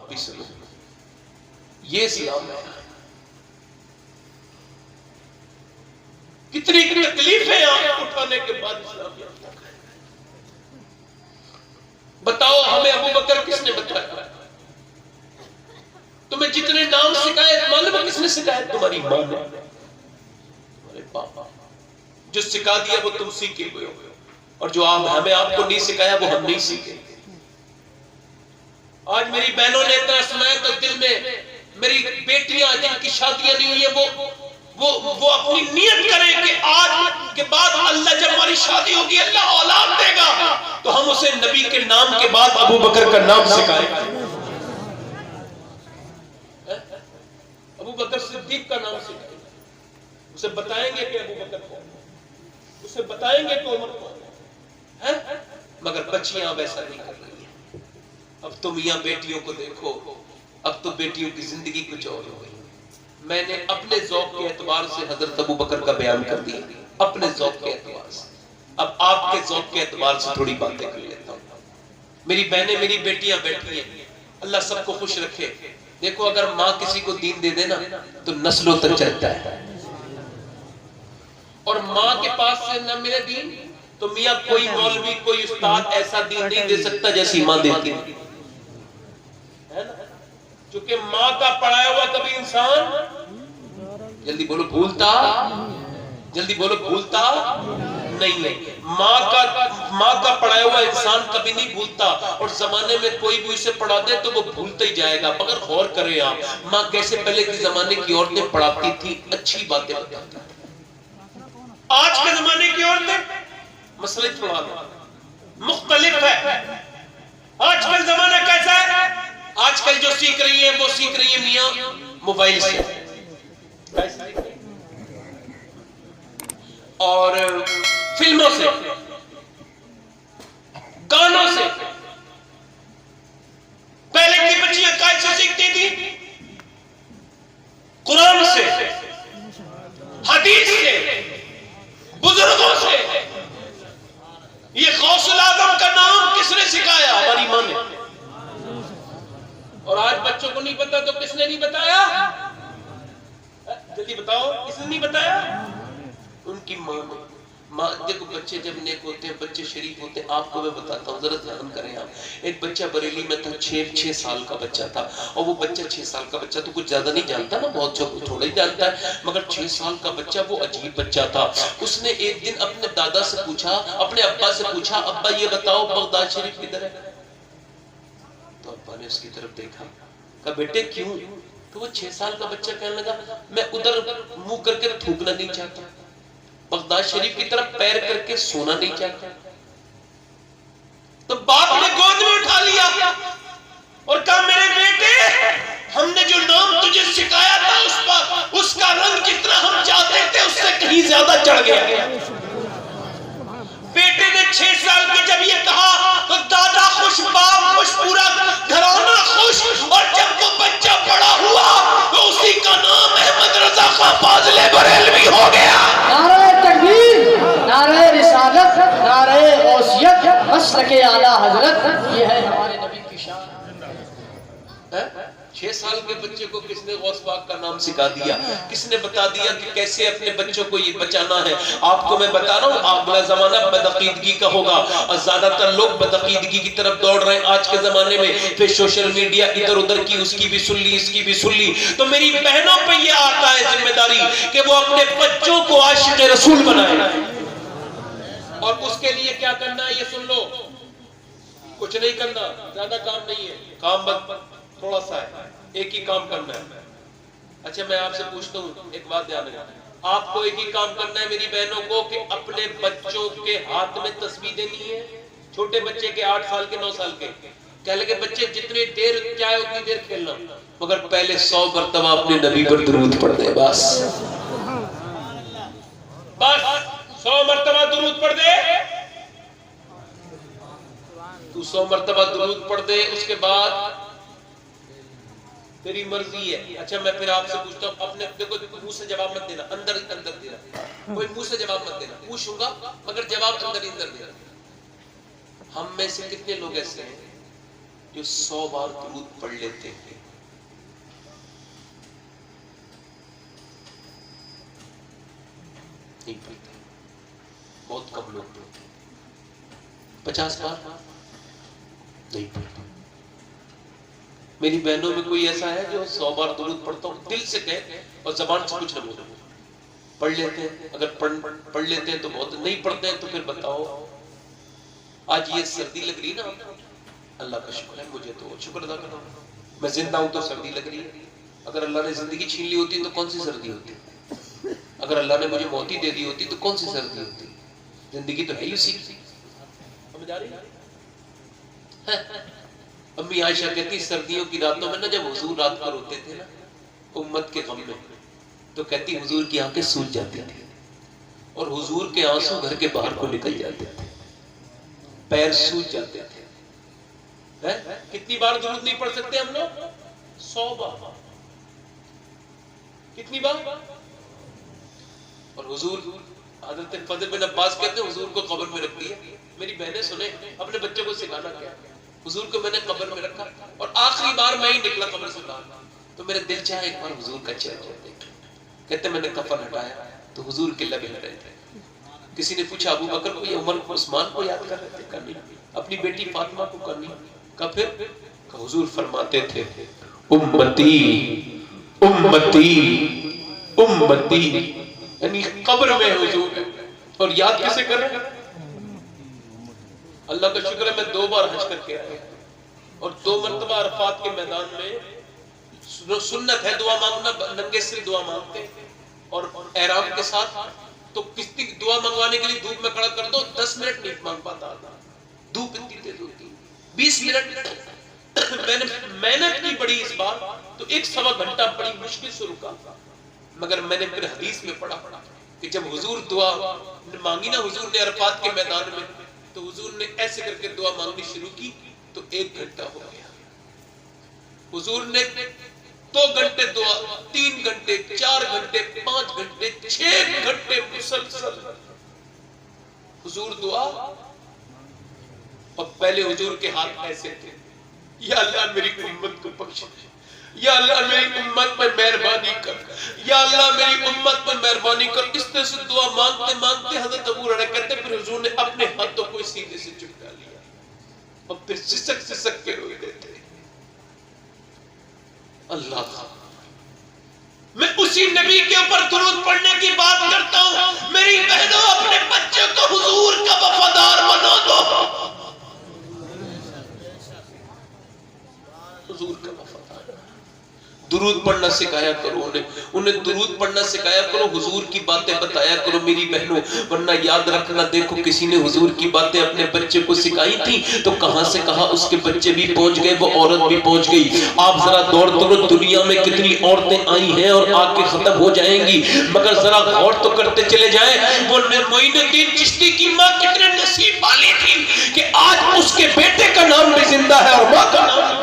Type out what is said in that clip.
آپ بھی سنو، یہ اسلام ہے۔ کتنی تکلیفیں آپ اٹھانے کے بعد اسلام یافتہ ہے۔ بتاؤ ہمیں ابو بکر کس نے بتایا؟ تمہیں جتنے نام سکھائے معلوم ہے کس نے سکھایا؟ تمہاری ماں نے، تمہارے پاپا۔ جو سکھا دیا وہ تم سیکھے ہوئے ہو، اور جو ہمیں آپ کو نہیں سکھایا وہ ہم نہیں سیکھے۔ آج میری بہنوں نے اتنا سنایا تو دل میں، میری بیٹیاں جن کی شادیاں نہیں ہوئی ہیں وہ اپنی نیت کریں کہ آج کے بعد اللہ جب ہماری شادی ہوگی اللہ اولاد دے گا تو ہم اسے نبی کے نام کے بعد ابو بکر کا نام سکھائیں گے، ابو بکر صدیق کا نام سکھائیں گے، اسے بتائیں گے کہ ابو بکر کون ہے، اسے بتائیں گے کہ عمر کون ہے۔ مگر بچیاں اب ایسا نہیں کر رہی ہیں۔ اب تو میاں بیٹیوں کو دیکھو، اب تو بیٹیوں کی زندگی کچھ اور ہو گئی۔ میں نے اپنے ذوق کے اعتبار سے حضرت ابو بکر کا بیان کر دیا، اپنے ذوق کے اعتبار سے۔ اب آپ کے ذوق کے اعتبار سے تھوڑی باتیں کر لیتا ہوں۔ میری بہنیں، میری بیٹیاں بیٹھی ہیں، اللہ سب کو خوش رکھے۔ دیکھو اگر ماں کسی کو دین دے دے نا تو نسلوں تک چلتا ہے، اور ماں کے پاس سے نہ ملے دین تو میاں کوئی مولوی کوئی استاد ایسا دین نہیں دے سکتا جیسی ماں دیتی ہے نا۔ چونکہ ماں کا پڑھایا ہوا کبھی انسان، جلدی بولو بھولتا، جلدی بولو بھولتا نہیں ہے۔ ماں کا پڑھایا ہوا انسان کبھی نہیں بھولتا، اور زمانے میں کوئی بھی اسے پڑھا دے تو وہ بھولتا ہی جائے گا۔ مگر غور کریں آپ، ماں کیسے پہلے کے زمانے کی عورتیں پڑھاتی تھی، اچھی باتیں بتاتی تھی۔ آج کے زمانے کی عورتیں مسئلے چھوڑا دو، مختلف ہے۔ آج کل زمانہ کیسا ہے؟ آج کل جو سیکھ رہی ہے وہ سیکھ رہی ہے میاں موبائل سے اور فلموں سے، گانوں سے۔ پہلے کی بچیاں کائے سے سیکھتی تھی؟ قرآن سے، حدیث سے، بزرگوں سے۔ یہ غوث الاعظم کا نام کس نے سکھایا؟ ہماری ماں نے۔ اور آج بچوں کو نہیں پتا تو کس نے نہیں بتایا؟ جلدی بتاؤ، کس نے نہیں بتایا؟ ان کی ماں نے۔ ماں دیکھو، بچے جب نیک ہوتے ہیں، بچے شریف ہوتے ہیں، آپ کو میں بتاتا ہوں، ذرا دھیان کریں آپ۔ ایک بچہ بریلی میں تھا، 6 سال کا بچہ تھا، اور وہ بچہ 6 سال کا بچہ تو کچھ زیادہ نہیں جانتا نا، بہت تھوڑا ہی جانتا ہے، مگر 6 سال کا بچہ وہ عجیب بچہ تھا۔ اس نے ایک دن اپنے دادا سے پوچھا، اپنے ابا سے پوچھا، ابا یہ بتاؤ بغداد شریف کدھر ہے؟ تو ابا نے اس کی طرف دیکھا، کہا بیٹے کیوں؟ تو وہ 6 سال کا بچہ کہنے لگا، میں ادھر منہ کر کے تھوکنا نہیں چاہتا، بغداد شریف کی طرف پیر کر کے سونا نہیں چاہتا۔ تو باپ نے گود میں اٹھا لیا اور کہا میرے بیٹے، ہم نے جو نام تجھے سکھایا تھا اس کا رنگ جتنا ہم چاہتے تھے اس سے کہیں زیادہ چڑھ گیا۔ بیٹے نے 6 سال کے جب یہ کہا تو دادا خوش، باپ خوش، پورا گھرانہ خوش، اور جب وہ بچہ بڑا ہوا تو اسی کا نام احمد رضا خان فاضلِ بریلوی ہو گیا۔ نعرہ تکبیر، نعرہ رسالت، نعرہ غوثیت، مسلک اعلیٰ حضرت، یہ ہے ہمارے نبی کی شان۔ 6 سال کے بچے کو کس نے غوث پاک کا نام سکھا دیا؟ کس نے بتا دیا کہ کیسے اپنے بچوں کو یہ بچانا ہے؟ آپ کو میں بتا رہا ہوں، اگلا زمانہ بدعقیدگی کا ہوگا، اور زیادہ تر لوگ بدعقیدگی کی طرف دوڑ رہے ہیں آج کے زمانے میں۔ پھر سوشل میڈیا ادھر ادھر کی، اس کی بھی سن لی، اس کی بھی سن لی۔ تو میری بہنوں پہ یہ آتا ہے ذمہ داری کہ وہ اپنے بچوں کو عاشق رسول بنائیں، اور اس کے لیے کیا کرنا ہے یہ سن لو۔ کچھ نہیں کرنا، زیادہ کام نہیں ہے، کام بس تھوڑا سا ہے، ایک ہی کام کرنا ہے۔ اچھا میں آپ سے پوچھتا ہوں، ایک بات دھیان رکھنا، آپ کو ایک ہی کام کرنا ہے میری بہنوں کو کہ اپنے بچوں کے ہاتھ میں تسبیح دینی ہے۔ چھوٹے بچے کے 8 سال کے 9 سال کے کہہ لگے بچے جتنی دیر چاہے اتنی دیر کھیلنا، مگر پہلے 100 مرتبہ اپنے نبی پر درود پڑھ دے، بس 100 مرتبہ درود پڑھ دے۔ تو 100 مرتبہ درود پڑھ دے، اس کے بعد تیری مرضی ہے۔ اچھا میں پھر آپ سے پوچھتا ہوں، اپنے دیکھو منہ سے جواب مت دینا، اندر دینا، کوئی منہ سے جواب مت دینا، پوچھوں گا مگر جواب اندر دینا۔ ہم میں سے کتنے لوگ ایسے ہیں جو 100 بار درود پڑھ لیتے ہیں. نہیں پڑھتے, بہت کم لوگ پڑھتے. 50 بار نہیں پڑھتے. میری بہنوں میں کوئی ایسا ہے جو 100 بار درود پڑھتا ہوں دل سے کہے اور زبان سے کچھ نہ بولے؟ پڑھ لیتے ہیں. اگر پڑھ لیتے ہیں تو بہت, نہیں پڑھتے ہیں تو پھر بتاؤ. آج یہ سردی لگ رہی نا, اللہ کا شکر ہے, مجھے تو شکر ادا کرنا, میں زندہ ہوں تو سردی لگ رہی ہے. اگر اللہ نے زندگی چھین لی ہوتی تو کون سی سردی ہوتی؟ اگر اللہ نے مجھے موت ہی دے دی ہوتی تو کون سی سردی ہوتی؟ زندگی تو ہے ہی اسی. سمجھ آ رہی ہے؟ امی عائشہ کہتی سردیوں کی راتوں میں نا جب حضور رات کو روتے تھے نا امت کے غم میں, تو کہتی حضور کی آنکھیں سوج جاتی تھی اور حضور کے آنسو گھر کے باہر کو نکل جاتے تھے, پیر سوج جاتے تھے. کتنی بار درود نہیں پڑھ سکتے ہم لوگ؟ 100 بار. کتنی بار؟ اور حضور, حضرت فضل بن عباس کہتے ہیں حضور کو قبر میں رکھ دیا. میری بہنیں سنیں, اپنے بچوں کو سکھانا کیا, حضور کو میں نے قبر میں رکھا اور آخری بار میں ہی نکلا قبر سے باہر تو میرا دل چاہا ایک بار حضور کا چہرہ دیکھ. کہتے میں نے کفن ہٹایا تو حضور کے لب ہل رہے تھے. کسی نے پوچھا ابو بکر کو یا عمر کو, عثمان کو یاد کر رہے تھے؟ کہا نہیں. اپنی بیٹی فاطمہ کو کرنی. کہا پھر؟ کہ حضور فرماتے تھے امتی امتی امتی, یعنی قبر میں حضور ہے. اور یاد کیسے کر رہے ہیں؟ اللہ کا شکر ہے میں 2 بار حج کر کے آیا اور 2 مرتبہ عرفات کے میدان میں. سنت ہے دعا مانگنا, ننگے سر دعا مانگتے اور احرام کے ساتھ. تو کسی دعا منگوانے کے لیے دھوپ میں کھڑا کر دو, 10 منٹ نہیں مانگ پاتا آتا, دھوپ اتنی تیز ہوتی. 20 منٹ میں نے محنت کی بڑی اس بار تو 1.25 گھنٹہ بڑی مشکل سے رکا. مگر میں نے پھر حدیث میں پڑھا کہ جب حضور دعا مانگی نا حضور نے عرفات کے میدان میں, تو حضور نے ایسے کر کے دعا مانگنی شروع کی تو 1 گھنٹہ ہو گیا. حضور نے 2 گھنٹے دعا, 3 گھنٹے, 4 گھنٹے, 5 گھنٹے, 6 گھنٹے مسلسل حضور دعا. اور پہلے حضور کے ہاتھ ایسے تھے, یا اللہ میری امت کو بخش دے, یا اللہ میری امت پر مہربانی کر, یا اللہ میری امت پر مہربانی کر. اس طرح سے دعا مانگتے مانگتے حضرت ابو ہریرہ کہتے پھر حضور نے اپنے ہاتھوں کو سینے سے چپکا لیا اور پھر سسک سسک کے روئے دیتے. اللہ, میں اسی نبی کے اوپر درود پڑھنے کی بات کرتا ہوں. میری بہنوں اپنے بچے کو حضور کا وفادار بنا دو, حضور کا وفادار. درود پڑھنا سکھایا کرو انہیں درود پڑھنا سکھایا کرو, حضور کی باتیں بتایا کرو میری بہنوں. ورنہ یاد رکھنا, دیکھو کسی نے حضور کی باتیں اپنے بچے کو سکھائی تھی تو کہاں سے کہاں اس کے بچے بھی پہنچ گئے, وہ عورت بھی پہنچ گئی. آپ ذرا دور دور دنیا میں کتنی عورتیں آئی ہیں اور آ کے ختم ہو جائیں گی, مگر ذرا غور تو کرتے چلے جائیں. وہ معین الدین چشتی کی ماں کتنے نصیب والی تھی کہ آج اس کے بیٹے کا نام بھی زندہ ہے اور ماں کا نام